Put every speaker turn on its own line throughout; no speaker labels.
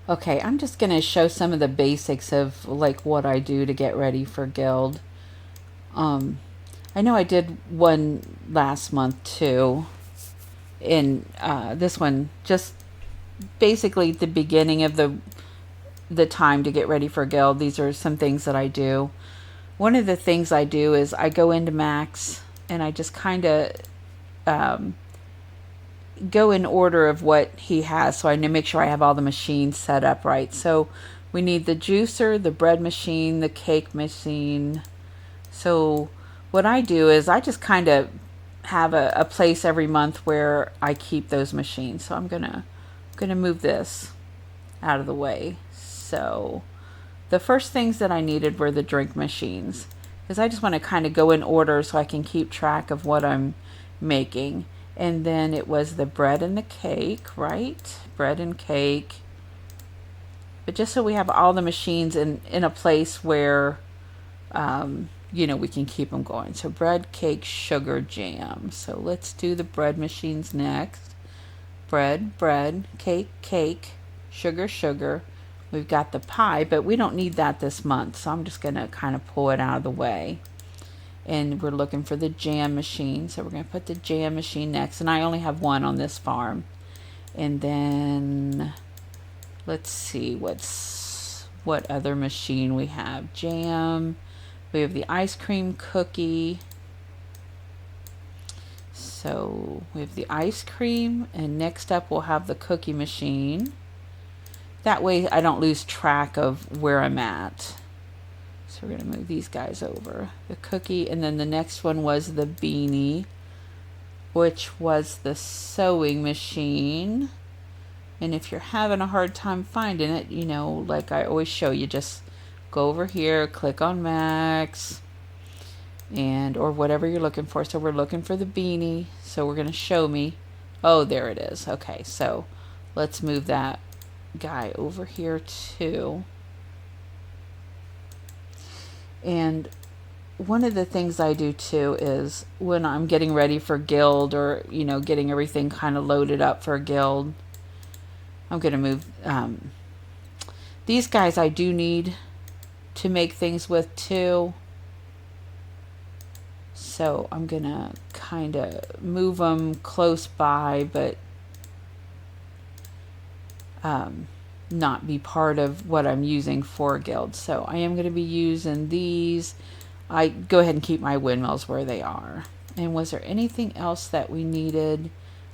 Okay, I'm just going to show some of the basics of like what I do to get ready for Guild. Um, I know I did one last month too. In this one, just basically the beginning of the time to get ready for Guild. These are some things that I do. One of the things I do is I go into Max and I just kind of um, go in order of what he has, so I make sure I have all the machines set up right. So we need the juicer, the bread machine, the cake machine. So what I do is I just kind of have a place every month where I keep those machines. So I'm gonna move this out of the way. So the first things that I needed were the drink machines, because I just want to kind of go in order so I can keep track of what I'm making. And then it was the bread and the cake, right? Bread and cake. But just so we have all the machines in a place where, we can keep them going. So bread, cake, sugar, jam. So let's do the bread machines next. Bread, bread, cake, cake, sugar, sugar. We've got the pie, but we don't need that this month, so I'm just going to kind of pull it out of the way. And we're looking for the jam machine, so we're going to put the jam machine next. And I only have one on this farm. And then let's see what other machine we have. Jam. We have the ice cream cookie. So we have the ice cream, and next up we'll have the cookie machine. That way I don't lose track of where I'm at. So we're going to move these guys over. The cookie, and then the next one was the beanie, which was the sewing machine. And if you're having a hard time finding it, like I always show you, just go over here, click on Max, and or whatever you're looking for. So we're looking for the beanie. So we're going to show me. Oh, there it is. Okay, so let's move that guy over here too. And one of the things I do too is when I'm getting ready for Guild, or getting everything kind of loaded up for Guild, I'm going to move these guys. I do need to make things with too, so I'm going to kind of move them close by, but not be part of what I'm using for Guild. So I am going to be using these. I go ahead and keep my windmills where they are. And was there anything else that we needed?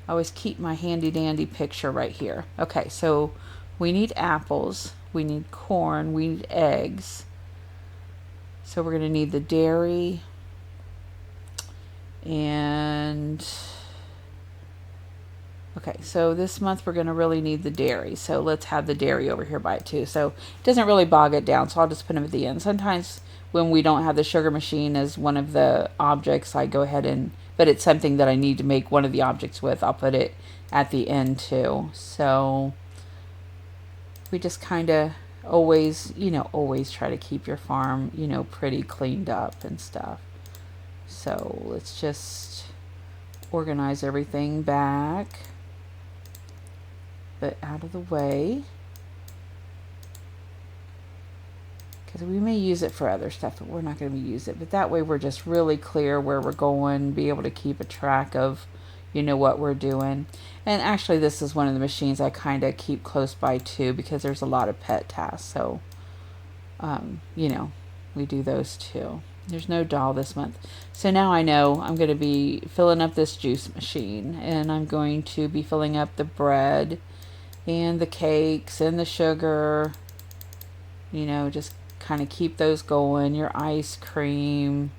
I always keep my handy dandy picture right here. Okay, so we need apples, we need corn, we need eggs. So we're going to need the dairy, and okay, so this month we're going to really need the dairy. So let's have the dairy over here by it too. So it doesn't really bog it down, so I'll just put them at the end. Sometimes when we don't have the sugar machine as one of the objects, I go ahead and, but it's something that I need to make one of the objects with, I'll put it at the end too. So we just kind of always try to keep your farm, pretty cleaned up and stuff. So let's just organize everything back, but out of the way, because we may use it for other stuff, but we're not going to use it. But that way we're just really clear where we're going, be able to keep a track of what we're doing. And actually this is one of the machines I kind of keep close by too, because there's a lot of pet tasks, so we do those too. There's no doll this month. So now I know I'm going to be filling up this juice machine, and I'm going to be filling up the bread and the cakes and the sugar. Just kind of keep those going. Your ice cream,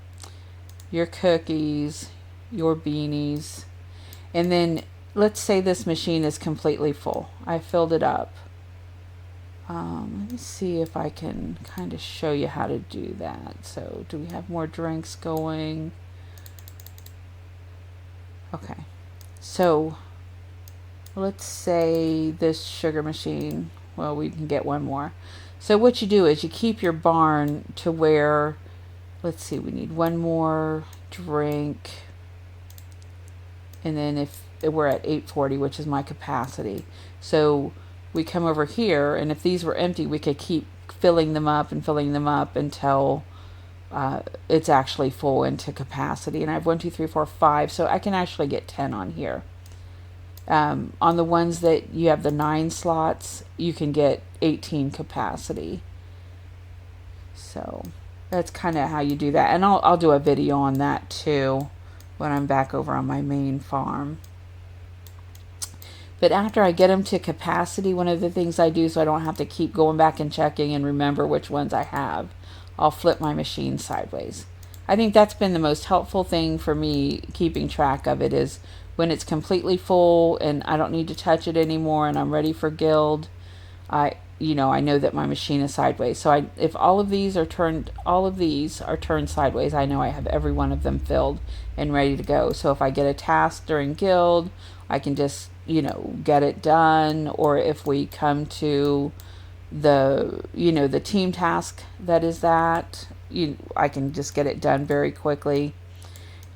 your cookies, your beanies. And then let's say this machine is completely full. I filled it up. Let me see if I can kind of show you how to do that. So do we have more drinks going? Okay. So let's say this sugar machine, well, we can get one more. So what you do is you keep your barn to where, let's see, we need one more drink. And then if we're at 840, which is my capacity. So we come over here, and if these were empty, we could keep filling them up and filling them up until it's actually full into capacity. And I have 1, 2, 3, 4, 5, so I can actually get 10 on here. On the ones that you have the 9 slots, you can get 18 capacity. So that's kind of how you do that. And I'll do a video on that too when I'm back over on my main farm. But after I get them to capacity, one of the things I do so I don't have to keep going back and checking and remember which ones I have, I'll flip my machine sideways. I think that's been the most helpful thing for me keeping track of it, is when it's completely full and I don't need to touch it anymore and I'm ready for guild, I know that my machine is sideways. So if all of these are turned sideways, I know I have every one of them filled and ready to go. So if I get a task during guild, I can just, get it done. Or if we come to the team task I can just get it done very quickly.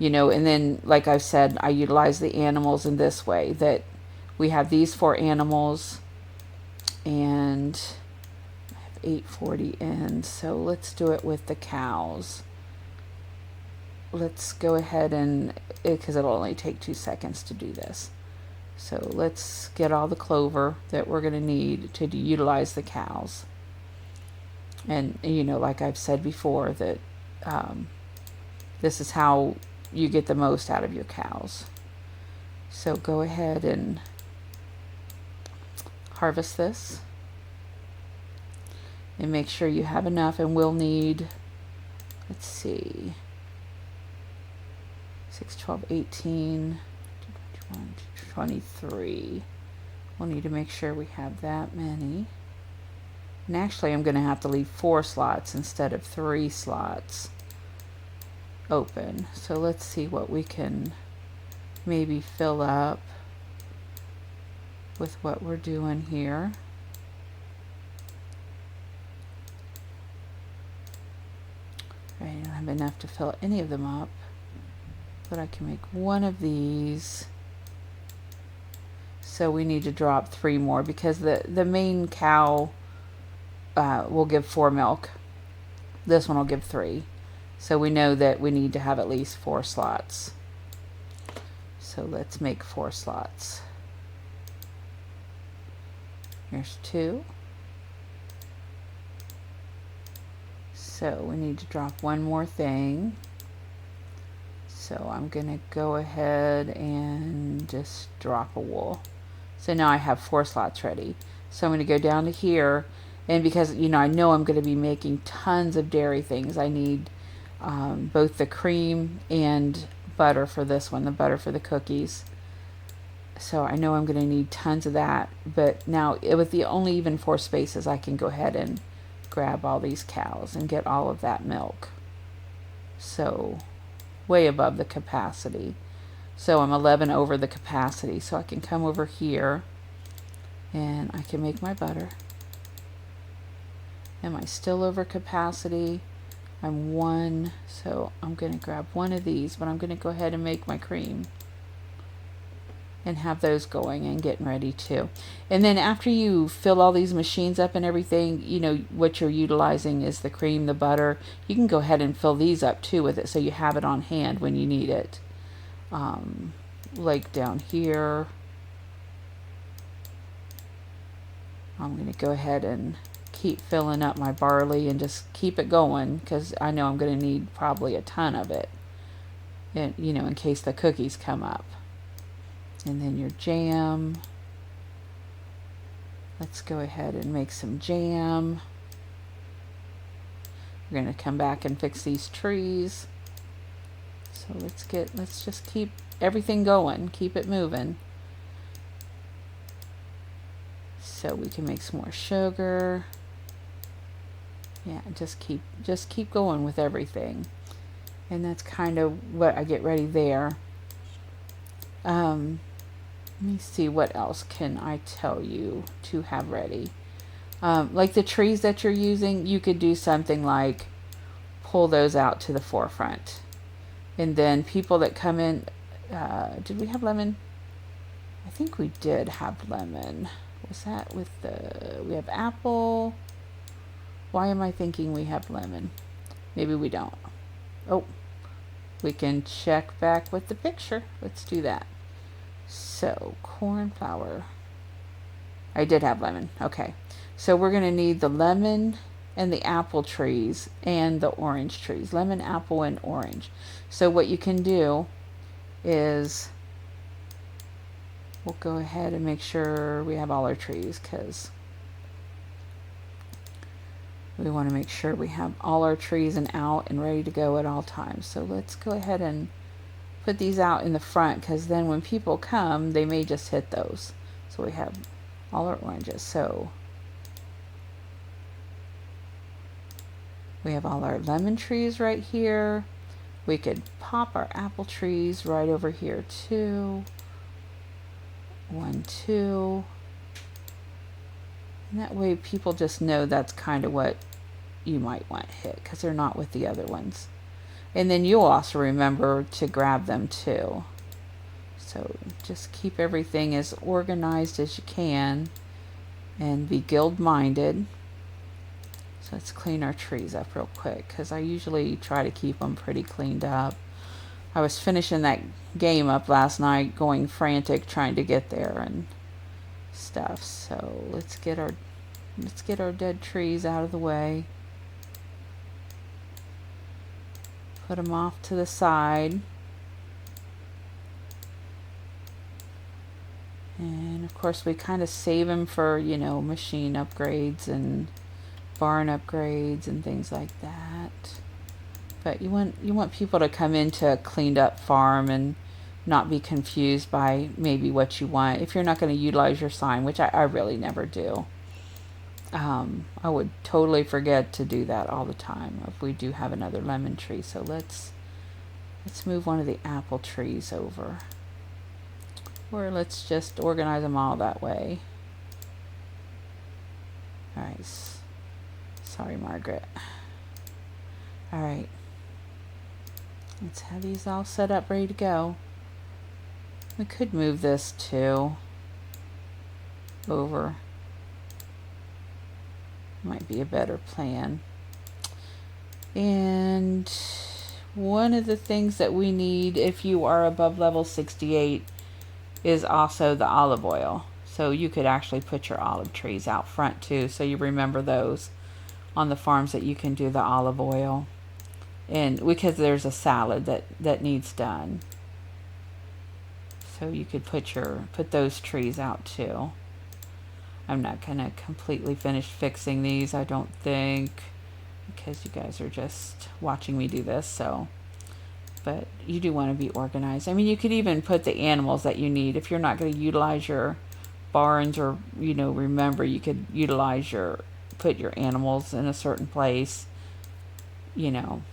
And then, like I've said, I utilize the animals in this way, that we have these 4 animals, and I have 840 in, so let's do it with the cows. Let's go ahead because it'll only take 2 seconds to do this. So let's get all the clover that we're going to need to utilize the cows. And, like I've said before, that this is how you get the most out of your cows. So go ahead and harvest this. And make sure you have enough, and we'll need, let's see, 6, 12, 18, 21, 23. We'll need to make sure we have that many. And actually, I'm going to have to leave 4 slots instead of 3 slots open. So let's see what we can maybe fill up with what we're doing here. I don't have enough to fill any of them up, but I can make one of these. So we need to drop 3 more, because the main cow will give 4 milk. This one will give 3. So we know that we need to have at least 4 slots. So let's make 4 slots. Here's 2. So we need to drop one more thing. So I'm going to go ahead and just drop a wool. So now I have 4 slots ready. So I'm going to go down to here, and because I know I'm going to be making tons of dairy things, I need both the cream and butter for this one, the butter for the cookies. So I know I'm going to need tons of that, but now with the only even 4 spaces, I can go ahead and grab all these cows and get all of that milk. So way above the capacity. So I'm 11 over the capacity, so I can come over here and I can make my butter. Am I still over capacity? I'm 1, so I'm going to grab one of these, but I'm going to go ahead and make my cream and have those going and getting ready too. And then after you fill all these machines up and everything, what you're utilizing is the cream, the butter. You can go ahead and fill these up too with it, so you have it on hand when you need it. Like down here, I'm going to go ahead and keep filling up my barley and just keep it going, because I know I'm going to need probably a ton of it, and in case the cookies come up. And then your jam, let's go ahead and make some jam. We're going to come back and fix these trees. So let's just keep everything going, keep it moving. So we can make some more sugar. Yeah, just keep going with everything. And that's kind of what I get ready there. Let me see, what else can I tell you to have ready. Like the trees that you're using, you could do something like pull those out to the forefront. And then people that come in, did we have lemon? I think we did have lemon Was that with the, we have apple. Why am I thinking we have lemon? Maybe we don't. Oh, we can check back with the picture. Let's do that. So, cornflower. I did have lemon. Okay. So we're going to need the lemon and the apple trees and the orange trees. Lemon, apple, and orange. So what you can do is we'll go ahead and make sure we have all our trees, because we want to make sure we have all our trees and out and ready to go at all times. So let's go ahead and put these out in the front, because then when people come, they may just hit those. So we have all our oranges. So we have all our lemon trees right here. We could pop our apple trees right over here too. 1, 2. And that way people just know that's kind of what you might want hit, because they're not with the other ones. And then you'll also remember to grab them too. So just keep everything as organized as you can and be guild minded. So let's clean our trees up real quick, because I usually try to keep them pretty cleaned up. I was finishing that game up last night, going frantic trying to get there and stuff. So let's get our dead trees out of the way. Put them off to the side. And of course we kind of save them for, you know, machine upgrades and barn upgrades and things like that. But you want people to come into a cleaned up farm and not be confused by maybe what you want. If you're not going to utilize your sign, which I really never do. I would totally forget to do that all the time if we do have another lemon tree. So let's move one of the apple trees over. Or let's just organize them all that way. Alright. Sorry, Margaret. Alright. Let's have these all set up, ready to go. We could move this too over. Might be a better plan. And one of the things that we need if you are above level 68 is also the olive oil. So you could actually put your olive trees out front too, so you remember those on the farms that you can do the olive oil. And because there's a salad that needs done. So you could put those trees out too. I'm not going to completely finish fixing these, I don't think, because you guys are just watching me do this. So, but you do want to be organized. I mean, you could even put the animals that you need. If you're not going to utilize your barns, or, you know, remember, you could utilize put your animals in a certain place, you know.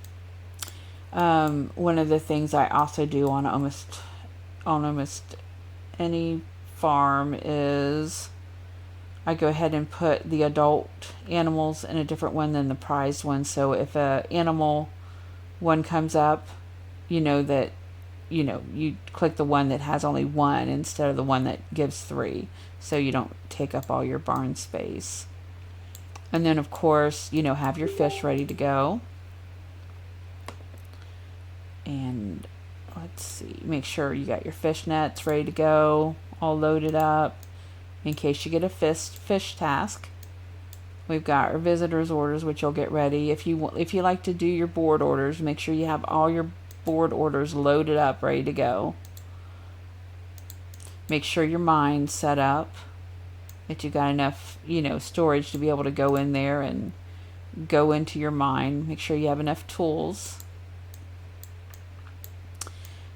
One of the things I also do on almost any farm is I go ahead and put the adult animals in a different one than the prized one. So if a animal one comes up, you know that, you know, you click the one that has only one instead of the one that gives 3, so you don't take up all your barn space. And then of course, you know, have your fish ready to go. And let's see, make sure you got your fish nets ready to go, all loaded up in case you get a fish task. We've got our visitors orders, which you'll get ready. If you like to do your board orders, make sure you have all your board orders loaded up, ready to go. Make sure your mine's set up, that you got enough, you know, storage to be able to go in there and go into your mine. Make sure you have enough tools.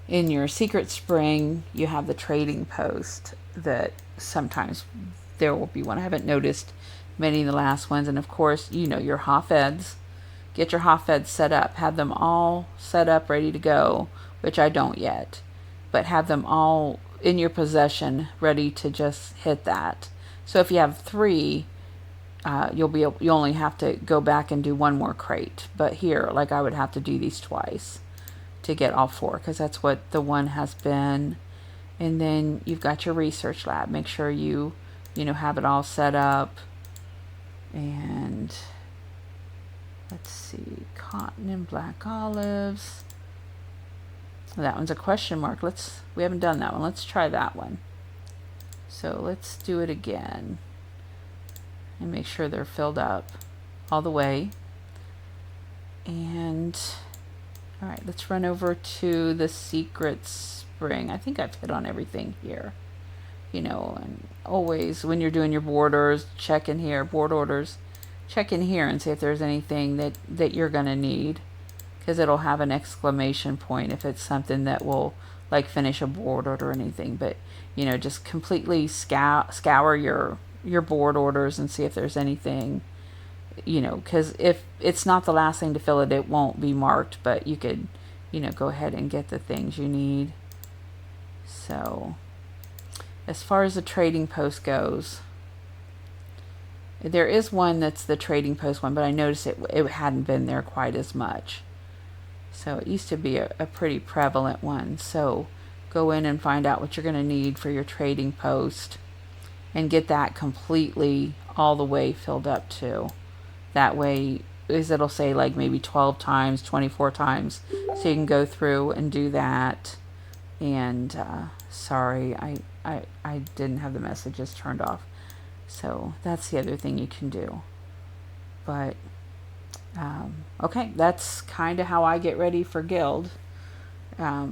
In your secret spring, you have the trading post that sometimes there will be one. I haven't noticed many of the last ones. And of course, you know, your Hafeds. Get your Hafeds set up. Have them all set up, ready to go, which I don't yet. But have them all in your possession, ready to just hit that. So if you have 3, you only have to go back and do 1 more crate. But here, like, I would have to do these twice to get all 4, because that's what the one has been. And then you've got your research lab. Make sure you have it all set up. And let's see, cotton and black olives. That one's a question mark. We haven't done that one. Let's try that one. So let's do it again and make sure they're filled up all the way. And all right, let's run over to the Secret Spring. I think I've hit on everything here. And always when you're doing your board orders, check in here, check in here and see if there's anything that you're going to need, because it'll have an exclamation point if it's something that will like finish a board order or anything. But just completely scour your board orders and see if there's anything, because if it's not the last thing to fill it won't be marked, but you could go ahead and get the things you need. So as far as the trading post goes, there is one that's the trading post one, but I noticed it hadn't been there quite as much. So it used to be a pretty prevalent one. So go in and find out what you're going to need for your trading post and get that completely all the way filled up too. That way, it'll say like maybe 12 times, 24 times. So you can go through and do that. And sorry, I didn't have the messages turned off. So that's the other thing you can do. But okay, that's kind of how I get ready for Guild.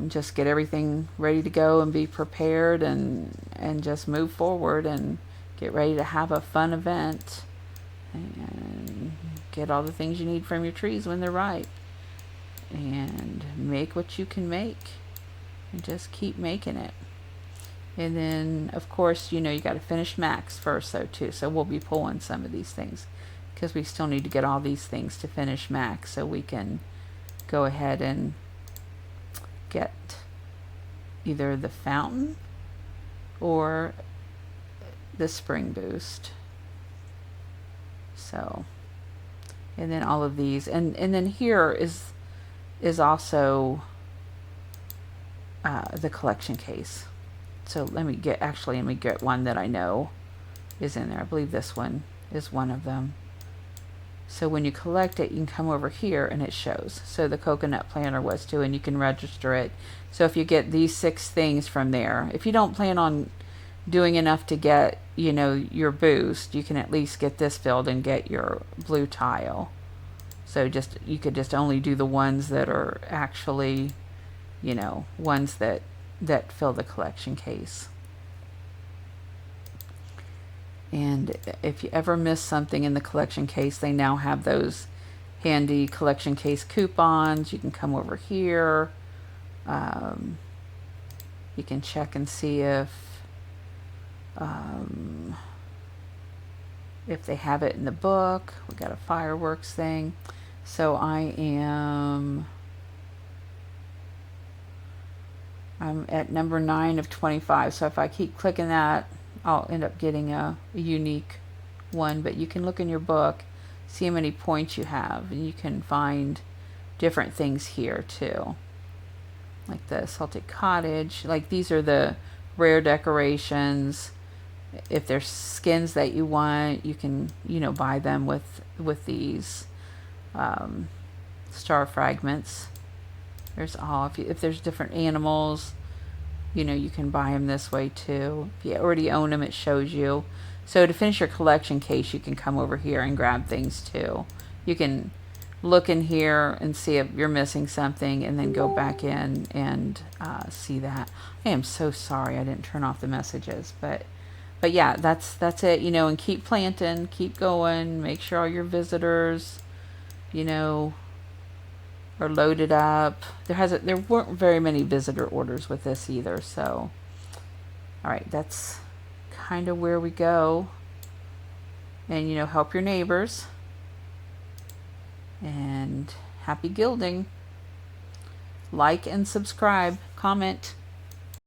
Just get everything ready to go and be prepared and just move forward and get ready to have a fun event and get all the things you need from your trees when they're ripe, and make what you can make and just keep making it. And then of course you got to finish max first though too, so we'll be pulling some of these things because we still need to get all these things to finish max so we can go ahead and get either the fountain or the spring boost. So, and then all of these, and then here is also the collection case. So let me get one that I know is in there. I believe this one is one of them. So when you collect it, you can come over here and it shows. So the coconut planter was too, and you can register it. So if you get these 6 things from there, if you don't plan on doing enough to get, your boost, you can at least get this filled and get your blue tile. So you could just only do the ones that are actually, ones that fill the collection case. And if you ever miss something in the collection case, they now have those handy collection case coupons. You can come over here. You can check and see if they have it in the book. We got a fireworks thing. So I'm at number 9 of 25. So if I keep clicking that, I'll end up getting a unique one. But you can look in your book, see how many points you have, and you can find different things here too. Like the Celtic Cottage. Like these are the rare decorations. If there's skins that you want, you can buy them with these star fragments. There's all, if there's different animals, you can buy them this way too. If you already own them, it shows you. So to finish your collection case, you can come over here and grab things too. You can look in here and see if you're missing something, and then go back in and see that. I am so sorry I didn't turn off the messages, but yeah, that's it. And keep planting, keep going. Make sure all your visitors, are loaded up. There weren't very many visitor orders with this either. So, all right, that's kind of where we go. And help your neighbors. And happy gilding. Like and subscribe. Comment.